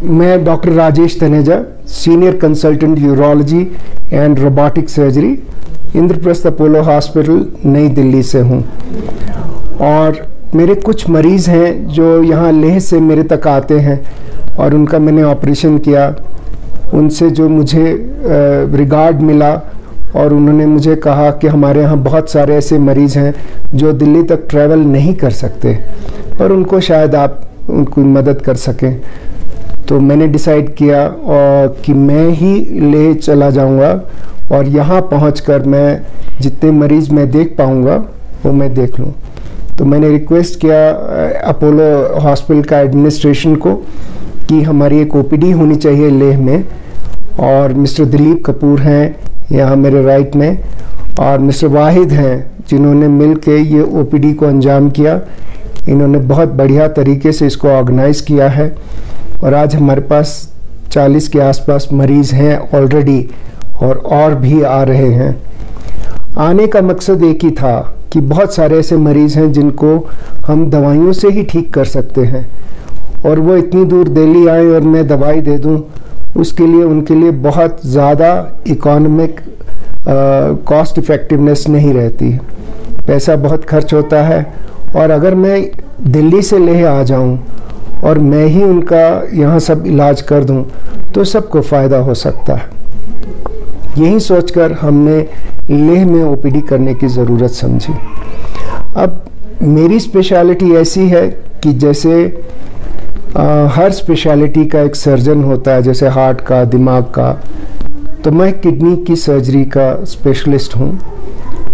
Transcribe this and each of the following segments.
मैं doctor Rajesh Taneja, senior consultant urology and robotic surgery, Indraprastha Apollo hospital नई दिल्ली से हूँ। और मेरे कुछ मरीज़ हैं जो यहाँ लेह से मेरे तक आते हैं और उनका मैंने ऑपरेशन किया। उनसे जो मुझे रिगार्ड मिला और उन्होंने मुझे कहा कि हमारे यहाँ बहुत सारे ऐसे मरीज़ हैं जो दिल्ली तक ट्रैवल नहीं कर सकते, पर उनको शायद आप उनको मदद कर सकें। तो मैंने डिसाइड किया कि मैं ही ले चला जाऊंगा और यहाँ पहुंचकर मैं जितने मरीज़ मैं देख पाऊंगा वो मैं देख लूँ। तो मैंने रिक्वेस्ट किया अपोलो हॉस्पिटल का एडमिनिस्ट्रेशन को कि हमारी एक ओपीडी होनी चाहिए लेह में, और मिस्टर दिलीप कपूर हैं यहाँ मेरे राइट में, और मिस्टर वाहिद हैं जिन्होंने मिल के ये ओपीडी को अंजाम किया। इन्होंने बहुत बढ़िया तरीके से इसको ऑर्गेनाइज़ किया है और आज हमारे पास 40 के आसपास मरीज़ हैं ऑलरेडी और भी आ रहे हैं। आने का मकसद एक ही था कि बहुत सारे ऐसे मरीज़ हैं जिनको हम दवाइयों से ही ठीक कर सकते हैं, और वो इतनी दूर दिल्ली आए और मैं दवाई दे दूं, उसके लिए उनके लिए बहुत ज़्यादा इकोनॉमिक कॉस्ट इफ़ेक्टिवनेस नहीं रहती। पैसा बहुत खर्च होता है, और अगर मैं दिल्ली से लेह आ जाऊं और मैं ही उनका यहाँ सब इलाज कर दूं तो सबको फ़ायदा हो सकता है। यही सोचकर हमने लेह में ओपीडी करने की ज़रूरत समझी। अब मेरी स्पेशलिटी ऐसी है कि जैसे हर स्पेशलिटी का एक सर्जन होता है, जैसे हार्ट का, दिमाग का, तो मैं किडनी की सर्जरी का स्पेशलिस्ट हूँ।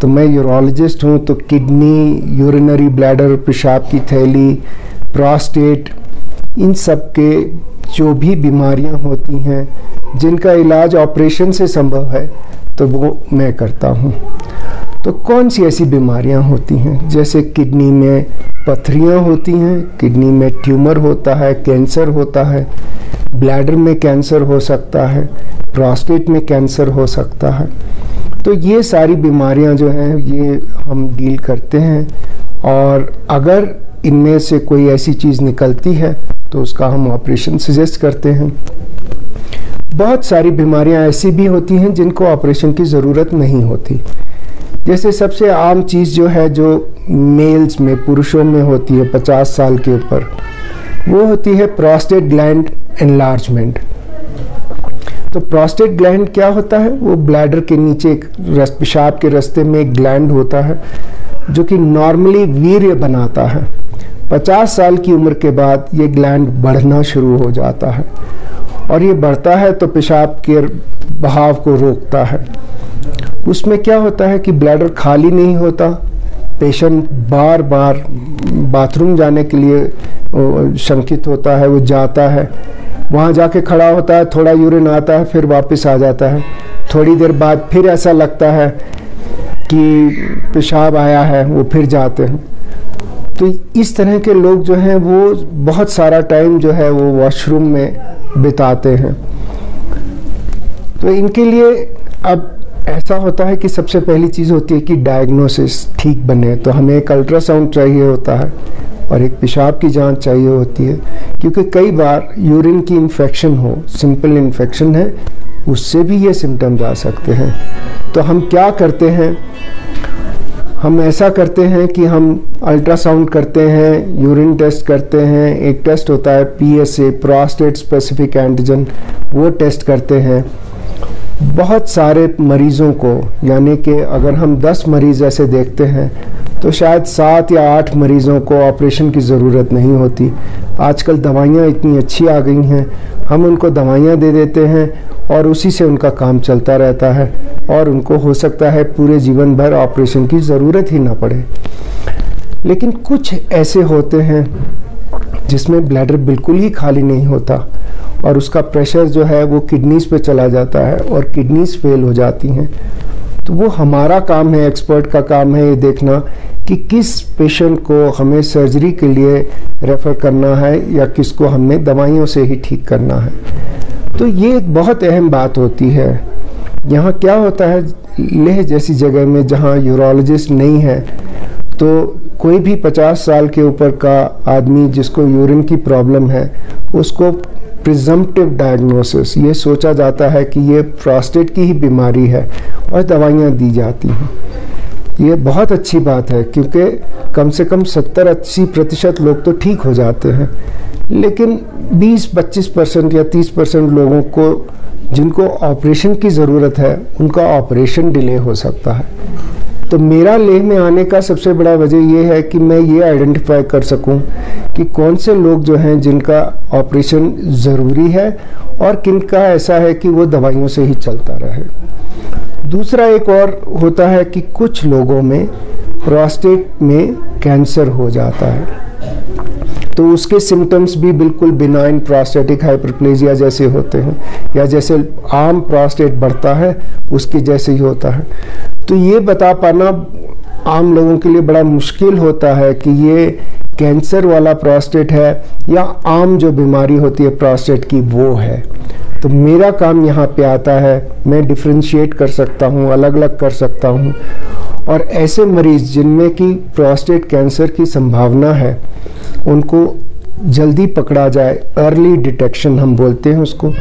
तो मैं यूरोलॉजिस्ट हूँ, तो किडनी, यूरिनरी ब्लैडर, पेशाब की थैली, प्रोस्टेट, इन सब के जो भी बीमारियाँ होती हैं जिनका इलाज ऑपरेशन से संभव है तो वो मैं करता हूँ। तो कौन सी ऐसी बीमारियाँ होती हैं, जैसे किडनी में पथरियाँ होती हैं, किडनी में ट्यूमर होता है, कैंसर होता है, ब्लैडर में कैंसर हो सकता है, प्रोस्टेट में कैंसर हो सकता है। तो ये सारी बीमारियां जो हैं ये हम डील करते हैं, और अगर इनमें से कोई ऐसी चीज़ निकलती है तो उसका हम ऑपरेशन सजेस्ट करते हैं। बहुत सारी बीमारियां ऐसी भी होती हैं जिनको ऑपरेशन की ज़रूरत नहीं होती। जैसे सबसे आम चीज़ जो है, जो मेल्स में, पुरुषों में होती है 50 साल के ऊपर, वो होती है प्रोस्टेट ग्लैंड एनलार्जमेंट। तो प्रोस्टेट ग्लैंड क्या होता है? वो ब्लैडर के नीचे एक पेशाब के रास्ते में एक ग्लैंड होता है जो कि नॉर्मली वीर्य बनाता है। 50 साल की उम्र के बाद ये ग्लैंड बढ़ना शुरू हो जाता है, और ये बढ़ता है तो पेशाब के बहाव को रोकता है। उसमें क्या होता है कि ब्लैडर खाली नहीं होता, पेशेंट बार बार बाथरूम जाने के लिए शंकित होता है, वो जाता है, वहाँ जाके खड़ा होता है, थोड़ा यूरिन आता है, फिर वापस आ जाता है। थोड़ी देर बाद फिर ऐसा लगता है कि पेशाब आया है, वो फिर जाते हैं। तो इस तरह के लोग जो हैं वो बहुत सारा टाइम जो है वो वॉशरूम में बिताते हैं। तो इनके लिए अब ऐसा होता है कि सबसे पहली चीज़ होती है कि डायग्नोसिस ठीक बने, तो हमें एक अल्ट्रासाउंड चाहिए होता है और एक पेशाब की जांच चाहिए होती है, क्योंकि कई बार यूरिन की इन्फेक्शन हो, सिंपल इन्फेक्शन है, उससे भी ये सिम्टम्स आ सकते हैं। तो हम क्या करते हैं, हम ऐसा करते हैं कि हम अल्ट्रासाउंड करते हैं, यूरिन टेस्ट करते हैं, एक टेस्ट होता है PSA, प्रोस्टेट स्पेसिफिक एंटीजन, वो टेस्ट करते हैं। बहुत सारे मरीज़ों को, यानी कि अगर हम 10 मरीज़ ऐसे देखते हैं तो शायद 7 या 8 मरीज़ों को ऑपरेशन की ज़रूरत नहीं होती। आजकल दवाइयाँ इतनी अच्छी आ गई हैं, हम उनको दवाइयाँ दे देते हैं और उसी से उनका काम चलता रहता है, और उनको हो सकता है पूरे जीवन भर ऑपरेशन की ज़रूरत ही ना पड़े। लेकिन कुछ ऐसे होते हैं जिसमें ब्लैडर बिल्कुल ही खाली नहीं होता, और उसका प्रेशर जो है वो किडनीज़ पे चला जाता है और किडनीज़ फेल हो जाती हैं। तो वो हमारा काम है, एक्सपर्ट का काम है ये देखना कि किस पेशेंट को हमें सर्जरी के लिए रेफ़र करना है या किसको हमें दवाइयों से ही ठीक करना है। तो ये एक बहुत अहम बात होती है। यहाँ क्या होता है, लेह जैसी जगह में जहाँ यूरोलॉजिस्ट नहीं है, तो कोई भी 50 साल के ऊपर का आदमी जिसको यूरिन की प्रॉब्लम है, उसको प्रिजम्पटिव डायग्नोसिस, ये सोचा जाता है कि ये प्रोस्टेट की ही बीमारी है और दवाइयाँ दी जाती हैं। ये बहुत अच्छी बात है क्योंकि कम से कम 70-80% लोग तो ठीक हो जाते हैं, लेकिन 20-25% या 30% लोगों को जिनको ऑपरेशन की ज़रूरत है, उनका ऑपरेशन डिले हो सकता है। तो मेरा लेह में आने का सबसे बड़ा वजह ये है कि मैं ये आइडेंटिफाई कर सकूं कि कौन से लोग जो हैं जिनका ऑपरेशन ज़रूरी है और किनका ऐसा है कि वो दवाइयों से ही चलता रहे। दूसरा एक और होता है कि कुछ लोगों में प्रोस्टेट में कैंसर हो जाता है, तो उसके सिम्टम्स भी बिल्कुल बिनाइन प्रोस्टेटिक हाइपरप्लेजिया जैसे होते हैं, या जैसे आम प्रोस्टेट बढ़ता है उसके जैसे ही होता है। तो ये बता पाना आम लोगों के लिए बड़ा मुश्किल होता है कि ये कैंसर वाला प्रोस्टेट है या आम जो बीमारी होती है प्रोस्टेट की वो है। तो मेरा काम यहाँ पे आता है, मैं डिफ्रेंशिएट कर सकता हूँ, अलग अलग कर सकता हूँ, और ऐसे मरीज़ जिनमें कि प्रोस्टेट कैंसर की संभावना है उनको जल्दी पकड़ा जाए, अर्ली डिटेक्शन हम बोलते हैं उसको।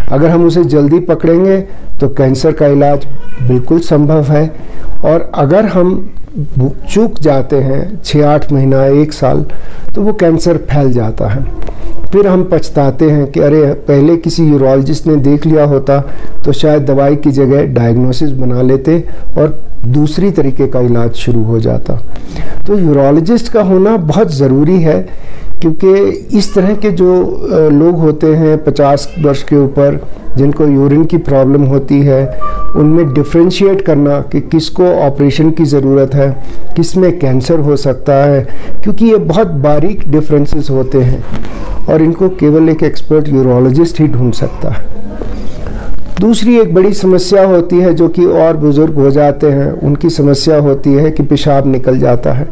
अगर हम उसे जल्दी पकड़ेंगे तो कैंसर का इलाज बिल्कुल संभव है, और अगर हम चूक जाते हैं 6-8 महीना 1 साल तो वो कैंसर फैल जाता है। फिर हम पछताते हैं कि अरे पहले किसी यूरोलॉजिस्ट ने देख लिया होता तो शायद दवाई की जगह डायग्नोसिस बना लेते और दूसरी तरीके का इलाज शुरू हो जाता। तो यूरोलॉजिस्ट का होना बहुत ज़रूरी है, क्योंकि इस तरह के जो लोग होते हैं 50 वर्ष के ऊपर जिनको यूरिन की प्रॉब्लम होती है, उनमें डिफ्रेंशिएट करना कि किसको ऑपरेशन की ज़रूरत है, किस में कैंसर हो सकता है, क्योंकि ये बहुत बारीक डिफरेंसेस होते हैं और इनको केवल एक एक्सपर्ट यूरोलॉजिस्ट ही ढूंढ सकता है। दूसरी एक बड़ी समस्या होती है जो कि और बुज़ुर्ग हो जाते हैं, उनकी समस्या होती है कि पेशाब निकल जाता है,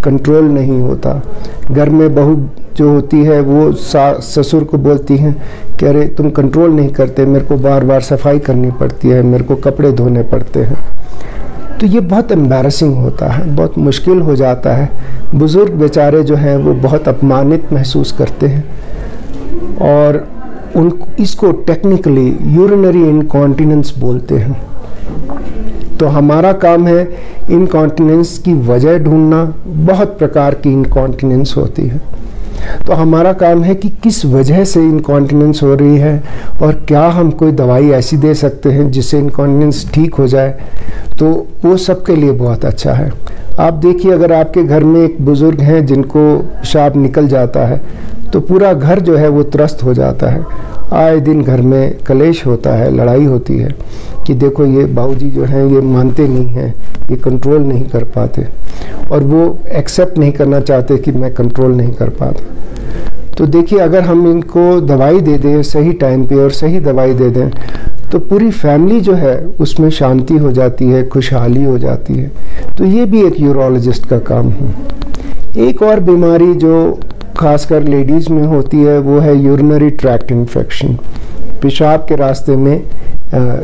कंट्रोल नहीं होता। घर में बहू जो होती है वो ससुर को बोलती हैं कि अरे तुम कंट्रोल नहीं करते, मेरे को बार बार सफाई करनी पड़ती है, मेरे को कपड़े धोने पड़ते हैं। तो ये बहुत एम्बैरसिंग होता है, बहुत मुश्किल हो जाता है। बुज़ुर्ग बेचारे जो हैं वो बहुत अपमानित महसूस करते हैं, और इसको टेक्निकली यूरिनरी इनकॉन्टिनेंस बोलते हैं। तो हमारा काम है इनकॉन्टिनेंस की वजह ढूंढना। बहुत प्रकार की इनकॉन्टिनेंस होती है, तो हमारा काम है कि किस वजह से इनकॉन्टिनेंस हो रही है और क्या हम कोई दवाई ऐसी दे सकते हैं जिससे इनकॉन्टिनेंस ठीक हो जाए। तो वो सबके लिए बहुत अच्छा है। आप देखिए, अगर आपके घर में एक बुज़ुर्ग हैं जिनको पेशाब निकल जाता है तो पूरा घर जो है वो त्रस्त हो जाता है। आए दिन घर में कलेश होता है, लड़ाई होती है कि देखो ये बाबूजी जो हैं ये मानते नहीं हैं, ये कंट्रोल नहीं कर पाते, और वो एक्सेप्ट नहीं करना चाहते कि मैं कंट्रोल नहीं कर पाता। तो देखिए, अगर हम इनको दवाई दे दें सही टाइम पे और सही दवाई दे दें तो पूरी फैमिली जो है उसमें शांति हो जाती है, खुशहाली हो जाती है। तो ये भी एक यूरोलॉजिस्ट का काम है। एक और बीमारी जो खासकर लेडीज़ में होती है वो है यूरिनरी ट्रैक्ट इन्फेक्शन, पेशाब के रास्ते में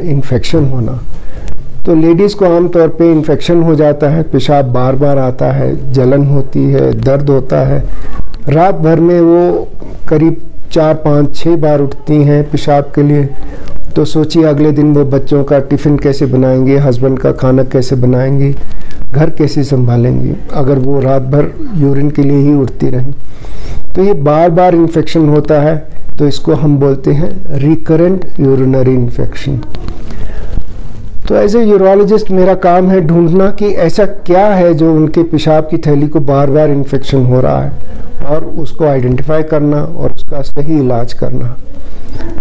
इन्फेक्शन होना। तो लेडीज़ को आमतौर पे इन्फेक्शन हो जाता है, पेशाब बार बार आता है, जलन होती है, दर्द होता है। रात भर में वो करीब 4-5-6 बार उठती हैं पेशाब के लिए। तो सोचिए अगले दिन वो बच्चों का टिफ़िन कैसे बनाएंगे, हस्बैंड का खाना कैसे बनाएंगी, घर कैसे संभालेंगी अगर वो रात भर यूरिन के लिए ही उठती रहें। तो ये बार बार इन्फेक्शन होता है, तो इसको हम बोलते हैं रिकरेंट यूरिनरी इन्फेक्शन। तो एज ए यूरोलॉजिस्ट मेरा काम है ढूंढना कि ऐसा क्या है जो उनके पेशाब की थैली को बार बार इन्फेक्शन हो रहा है और उसको आइडेंटिफाई करना और उसका सही इलाज करना।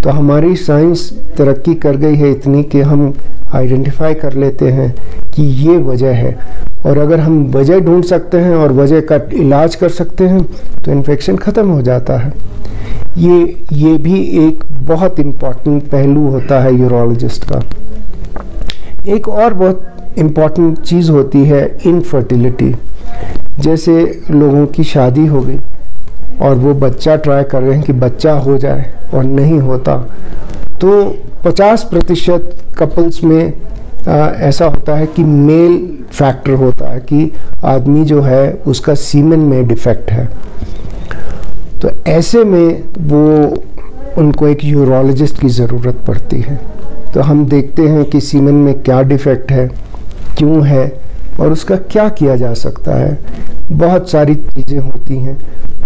तो हमारी साइंस तरक्की कर गई है इतनी कि हम आइडेंटिफाई कर लेते हैं कि ये वजह है, और अगर हम वजह ढूंढ सकते हैं और वजह का इलाज कर सकते हैं तो इन्फेक्शन ख़त्म हो जाता है। ये भी एक बहुत इम्पॉर्टेंट पहलू होता है यूरोलॉजिस्ट का। एक और बहुत इम्पॉर्टेंट चीज़ होती है इनफर्टिलिटी। जैसे लोगों की शादी हो गई और वो बच्चा ट्राई कर रहे हैं कि बच्चा हो जाए और नहीं होता, तो 50% कपल्स में ऐसा होता है कि मेल फैक्टर होता है कि आदमी जो है उसका सीमेन में डिफेक्ट है। तो ऐसे में वो उनको एक यूरोलॉजिस्ट की ज़रूरत पड़ती है। तो हम देखते हैं कि सीमेन में क्या डिफेक्ट है, क्यों है और उसका क्या किया जा सकता है। बहुत सारी चीज़ें होती हैं।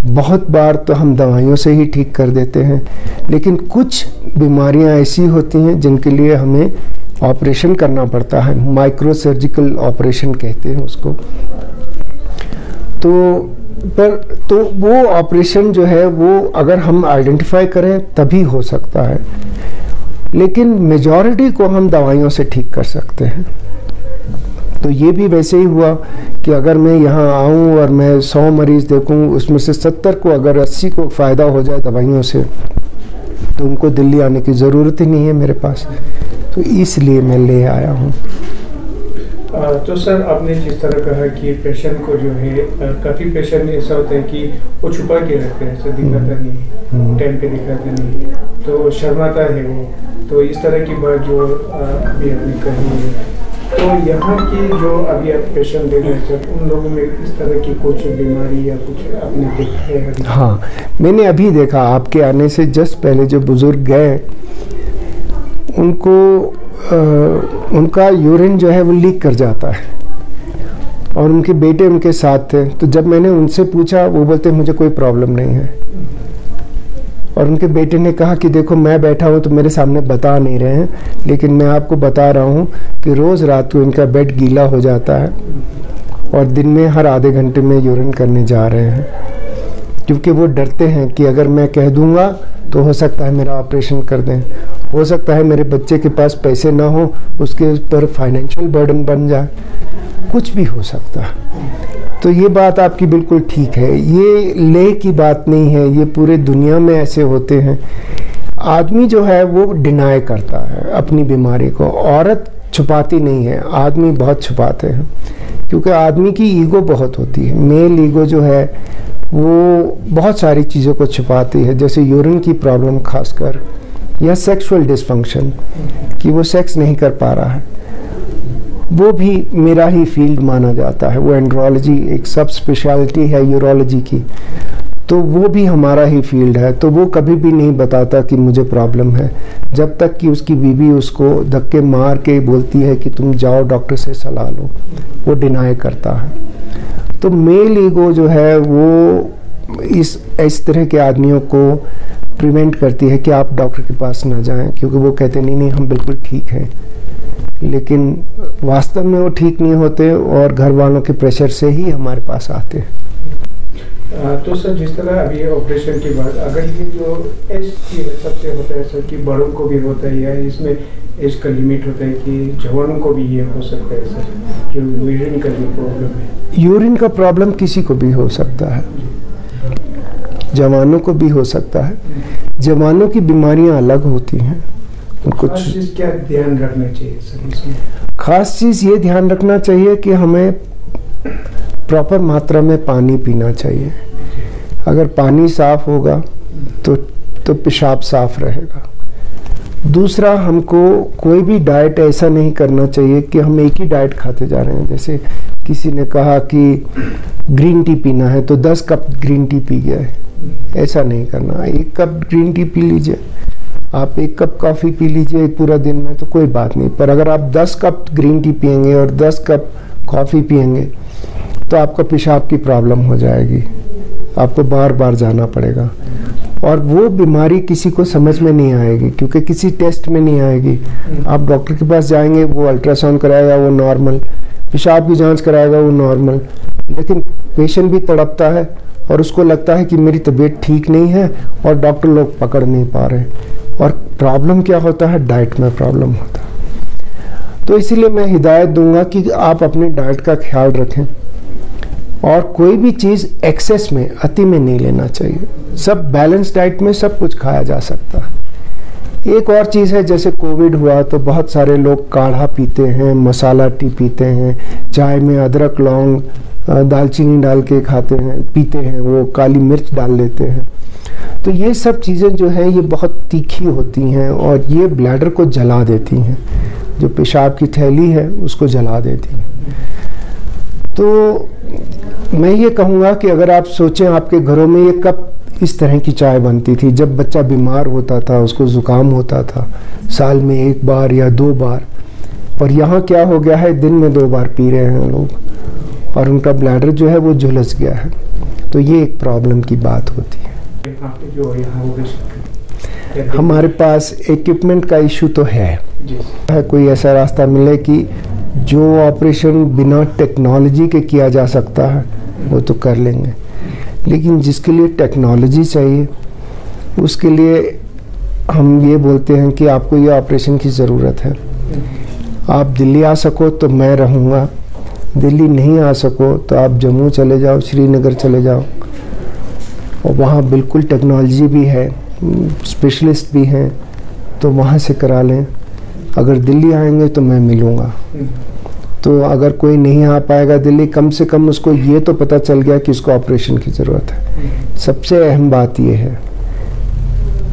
बहुत बार तो हम दवाइयों से ही ठीक कर देते हैं, लेकिन कुछ बीमारियां ऐसी होती हैं जिनके लिए हमें ऑपरेशन करना पड़ता है। माइक्रो सर्जिकल ऑपरेशन कहते हैं उसको। तो वो ऑपरेशन जो है वो अगर हम आइडेंटिफाई करें तभी हो सकता है, लेकिन मेजॉरिटी को हम दवाइयों से ठीक कर सकते हैं। तो ये भी वैसे ही हुआ कि अगर मैं यहाँ आऊँ और मैं 100 मरीज़ देखूँ, उसमें से 70 को अगर 80 को फ़ायदा हो जाए दवाइयों से, तो उनको दिल्ली आने की ज़रूरत ही नहीं है मेरे पास। तो इसलिए मैं ले आया हूँ। तो सर, आपने जिस तरह कहा कि पेशेंट को जो है, काफ़ी पेशेंट ऐसा होता है कि वो छुपा के रखते हैं, ऐसा दिखाता नहीं, टाइम पे दिखाता नहीं, तो शर्माता है वो। तो इस तरह की बात जो अभी आपने कही है, तो यहाँ की जो अभी आप पेशेंट देख रहे हैं, उन लोगों में इस तरह की कुछ बीमारी या कुछ आपने देखा है? हाँ, मैंने अभी देखा आपके आने से जस्ट पहले जो बुज़ुर्ग गए, उनका यूरिन जो है वो लीक कर जाता है और उनके बेटे उनके साथ थे। तो जब मैंने उनसे पूछा, वो बोलते मुझे कोई प्रॉब्लम नहीं है। और उनके बेटे ने कहा कि देखो मैं बैठा हूँ तो मेरे सामने बता नहीं रहे हैं, लेकिन मैं आपको बता रहा हूँ कि रोज़ रात को इनका बेड गीला हो जाता है और दिन में हर आधे घंटे में यूरिन करने जा रहे हैं, क्योंकि वो डरते हैं कि अगर मैं कह दूँगा तो हो सकता है मेरा ऑपरेशन कर दें, हो सकता है मेरे बच्चे के पास पैसे ना हो, उसके ऊपर फाइनेंशियल बर्डन बन जाए, कुछ भी हो सकता है। तो ये बात आपकी बिल्कुल ठीक है, ये ले की बात नहीं है, ये पूरे दुनिया में ऐसे होते हैं। आदमी जो है वो डिनाई करता है अपनी बीमारी को, औरत छुपाती नहीं है, आदमी बहुत छुपाते हैं, क्योंकि आदमी की ईगो बहुत होती है। मेल ईगो जो है वो बहुत सारी चीज़ों को छुपाती है, जैसे यूरिन की प्रॉब्लम खासकर, या सेक्सुअल डिसफंक्शन कि वो सेक्स नहीं कर पा रहा है। वो भी मेरा ही फील्ड माना जाता है। वो एंड्रोलॉजी एक सब स्पेशलिटी है यूरोलॉजी की, तो वो भी हमारा ही फील्ड है। तो वो कभी भी नहीं बताता कि मुझे प्रॉब्लम है, जब तक कि उसकी बीवी उसको धक्के मार के बोलती है कि तुम जाओ डॉक्टर से सलाह लो, वो डिनाई करता है। तो मेल ईगो जो है वो इस तरह के आदमियों को प्रिवेंट करती है कि आप डॉक्टर के पास ना जाएं, क्योंकि वो कहते नहीं हम बिल्कुल ठीक हैं, लेकिन वास्तव में वो ठीक नहीं होते और घर वालों के प्रेशर से ही हमारे पास आते हैं। तो सर, जिस तरह अभी ऑपरेशन की बात, अगर ये जो एज की सबसे होता है सर, कि बड़ों को भी होता है या इसमें एज का लिमिट होता है कि जवानों को भी ये हो सकता है सर, जो यूरिन का जो प्रॉब्लम है? यूरिन का प्रॉब्लम किसी को भी हो सकता है, जवानों को भी हो सकता है। जवानों की बीमारियां अलग होती हैं। खास चीज़ क्या ध्यान रखना चाहिए सर इसमें? खास चीज़ ये ध्यान रखना चाहिए कि हमें प्रॉपर मात्रा में पानी पीना चाहिए। अगर पानी साफ होगा तो पेशाब साफ रहेगा। दूसरा, हमको कोई भी डाइट ऐसा नहीं करना चाहिए कि हम एक ही डाइट खाते जा रहे हैं। जैसे किसी ने कहा कि ग्रीन टी पीना है तो 10 कप ग्रीन टी पी गया है, ऐसा नहीं करना। 1 कप ग्रीन टी पी लीजिए, आप 1 कप कॉफ़ी पी लीजिए पूरा दिन में तो कोई बात नहीं, पर अगर आप 10 कप ग्रीन टी पियेंगे और 10 कप कॉफ़ी पियेंगे तो आपका पेशाब की प्रॉब्लम हो जाएगी, आपको बार बार जाना पड़ेगा और वो बीमारी किसी को समझ में नहीं आएगी, क्योंकि किसी टेस्ट में नहीं आएगी। आप डॉक्टर के पास जाएंगे, वो अल्ट्रासाउंड कराएगा, वो नॉर्मल, पेशाब की जांच कराएगा, वो नॉर्मल, लेकिन पेशेंट भी तड़पता है और उसको लगता है कि मेरी तबीयत ठीक नहीं है और डॉक्टर लोग पकड़ नहीं पा रहे। और प्रॉब्लम क्या होता है? डाइट में प्रॉब्लम होता है। तो इसीलिए मैं हिदायत दूंगा कि आप अपने डाइट का ख्याल रखें और कोई भी चीज़ एक्सेस में, अति में नहीं लेना चाहिए। सब बैलेंस डाइट में सब कुछ खाया जा सकता है। एक और चीज़ है, जैसे कोविड हुआ तो बहुत सारे लोग काढ़ा पीते हैं, मसाला टी पीते हैं, चाय में अदरक लौंग दालचीनी डाल के खाते हैं, पीते हैं, वो काली मिर्च डाल लेते हैं। तो ये सब चीज़ें जो हैं ये बहुत तीखी होती हैं और ये ब्लैडर को जला देती हैं। जो पेशाब की थैली है उसको जला देती हैं। तो मैं ये कहूँगा कि अगर आप सोचें आपके घरों में ये कब इस तरह की चाय बनती थी, जब बच्चा बीमार होता था, उसको ज़ुकाम होता था, साल में 1 बार या 2 बार, और यहाँ क्या हो गया है, दिन में 2 बार पी रहे हैं लोग और उनका ब्लैडर जो है वो झुलस गया है। तो ये एक प्रॉब्लम की बात होती है। हमारे पास इक्विपमेंट का इशू तो है, कोई ऐसा रास्ता मिले कि जो ऑपरेशन बिना टेक्नोलॉजी के किया जा सकता है वो तो कर लेंगे, लेकिन जिसके लिए टेक्नोलॉजी चाहिए उसके लिए हम ये बोलते हैं कि आपको ये ऑपरेशन की ज़रूरत है। आप दिल्ली आ सको तो मैं रहूँगा, दिल्ली नहीं आ सको तो आप जम्मू चले जाओ, श्रीनगर चले जाओ, और वहाँ बिल्कुल टेक्नोलॉजी भी है, स्पेशलिस्ट भी हैं, तो वहाँ से करा लें। अगर दिल्ली आएंगे तो मैं मिलूँगा। तो अगर कोई नहीं आ पाएगा दिल्ली, कम से कम उसको ये तो पता चल गया कि उसको ऑपरेशन की ज़रूरत है। सबसे अहम बात ये है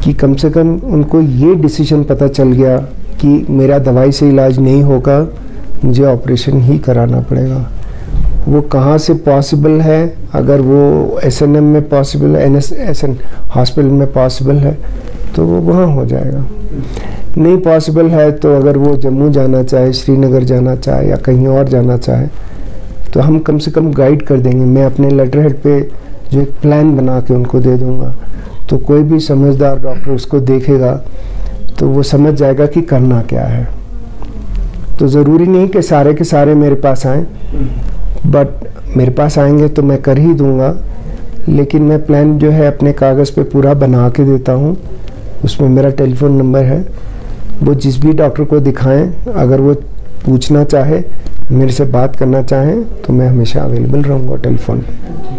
कि कम से कम उनको ये डिसीजन पता चल गया कि मेरा दवाई से इलाज नहीं होगा, मुझे ऑपरेशन ही कराना पड़ेगा। वो कहाँ से पॉसिबल है, अगर वो SNM में पॉसिबल है, NSN हॉस्पिटल में पॉसिबल है तो वो वहाँ हो जाएगा। नहीं पॉसिबल है तो अगर वो जम्मू जाना चाहे, श्रीनगर जाना चाहे या कहीं और जाना चाहे तो हम कम से कम गाइड कर देंगे। मैं अपने लेटर हेड पे जो एक प्लान बना के उनको दे दूँगा, तो कोई भी समझदार डॉक्टर उसको देखेगा तो वो समझ जाएगा कि करना क्या है। तो ज़रूरी नहीं कि सारे के सारे मेरे पास आएँ, बट मेरे पास आएंगे तो मैं कर ही दूँगा, लेकिन मैं प्लान जो है अपने कागज़ पे पूरा बना के देता हूँ। उसमें मेरा टेलीफ़ोन नंबर है, वो जिस भी डॉक्टर को दिखाएं, अगर वो पूछना चाहे, मेरे से बात करना चाहें तो मैं हमेशा अवेलेबल रहूँगा टेलीफोन पे।